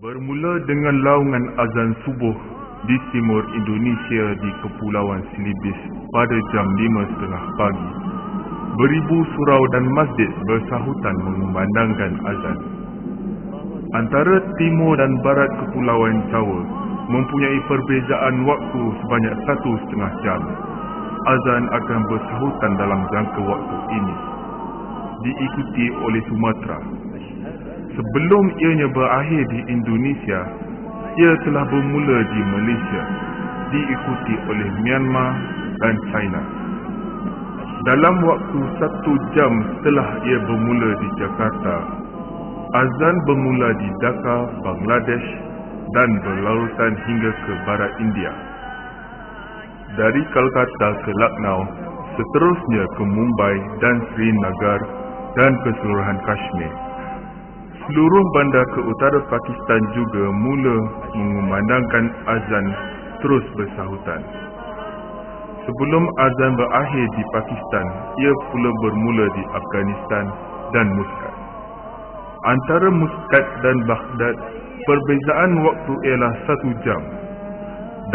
Bermula dengan laungan azan subuh di timur Indonesia di Kepulauan Silibis pada jam 5.30 pagi, beribu surau dan masjid bersahutan mengumandangkan azan. Antara timur dan barat Kepulauan Jawa mempunyai perbezaan waktu sebanyak 1,5 jam. Azan akan bersahutan dalam jangka waktu ini, diikuti oleh Sumatera. Sebelum ianya berakhir di Indonesia, ia telah bermula di Malaysia, diikuti oleh Myanmar dan China. Dalam waktu 1 jam setelah ia bermula di Jakarta, azan bermula di Dhaka, Bangladesh dan berlarutan hingga ke barat India. Dari Kolkata ke Lucknow, seterusnya ke Mumbai dan Srinagar dan keseluruhan Kashmir. Seluruh bandar ke utara Pakistan juga mula mengumandangkan azan terus bersahutan. Sebelum azan berakhir di Pakistan, ia pula bermula di Afghanistan dan Muscat. Antara Muscat dan Baghdad, perbezaan waktu ialah 1 jam.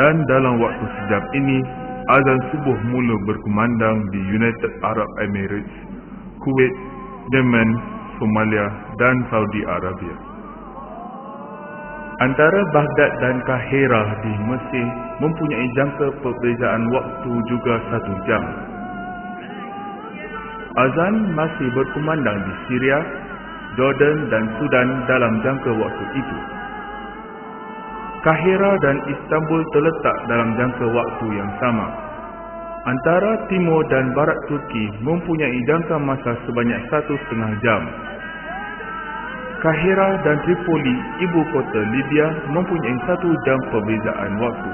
Dan dalam waktu sejam ini, azan subuh mula berkumandang di United Arab Emirates, Kuwait, Yemen, Somalia dan Saudi Arabia. Antara Baghdad dan Kahirah di Mesir mempunyai jangka perbezaan waktu juga 1 jam. Azan masih berkumandang di Syria, Jordan dan Sudan dalam jangka waktu itu. Kahirah dan Istanbul terletak dalam jangka waktu yang sama. Antara timur dan barat Turki mempunyai jangka masa sebanyak 1,5 jam. Kahirah dan Tripoli, ibu kota Libya, mempunyai 1 jam perbezaan waktu.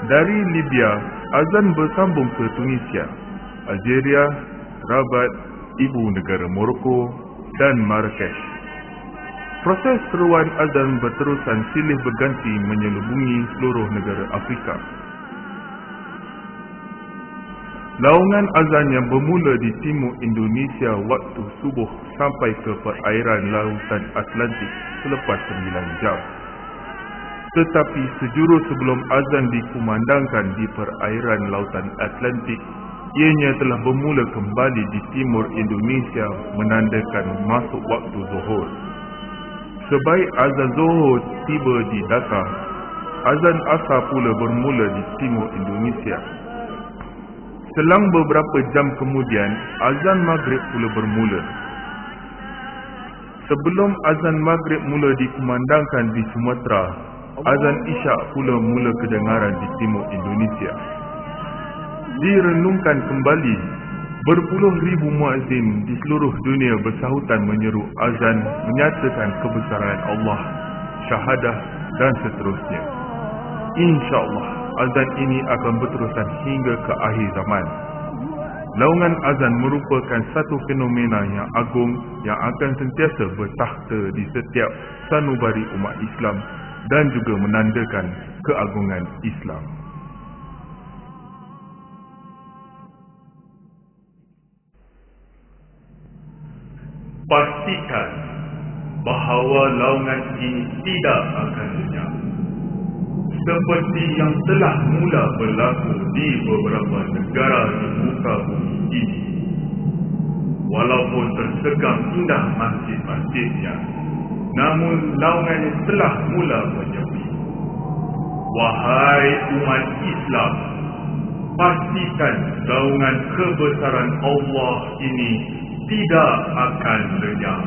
Dari Libya, azan bersambung ke Tunisia, Algeria, Rabat, ibu negara Morocco dan Marrakesh. Proses seruan azan berterusan silih berganti menyelubungi seluruh negara Afrika. Laungan azan yang bermula di timur Indonesia waktu subuh sampai ke perairan lautan Atlantik selepas 9 jam. Tetapi sejurus sebelum azan dikumandangkan di perairan lautan Atlantik, ianya telah bermula kembali di timur Indonesia menandakan masuk waktu zuhur. Sebaik azan zuhur tiba di Dhaka, azan asar pula bermula di timur Indonesia. Selang beberapa jam kemudian, azan maghrib pula bermula. Sebelum azan maghrib mula dikumandangkan di Sumatera, azan isyak pula mula kedengaran di timur Indonesia. Direnungkan kembali, berpuluh ribu muazzin di seluruh dunia bersahutan menyeru azan menyatakan kebesaran Allah, syahadah dan seterusnya. InsyaAllah, azan ini akan berterusan hingga ke akhir zaman. Laungan azan merupakan satu fenomena yang agung yang akan sentiasa bertakhta di setiap sanubari umat Islam dan juga menandakan keagungan Islam. Pastikan bahawa laungan ini tidak akan lenyap, seperti yang telah mula berlaku di beberapa negara di muka bumi ini. Walaupun tersegang indah masjid-masjidnya, namun laungannya telah mula menyepi. Wahai umat Islam, pastikan laungan kebesaran Allah ini tidak akan lenyap.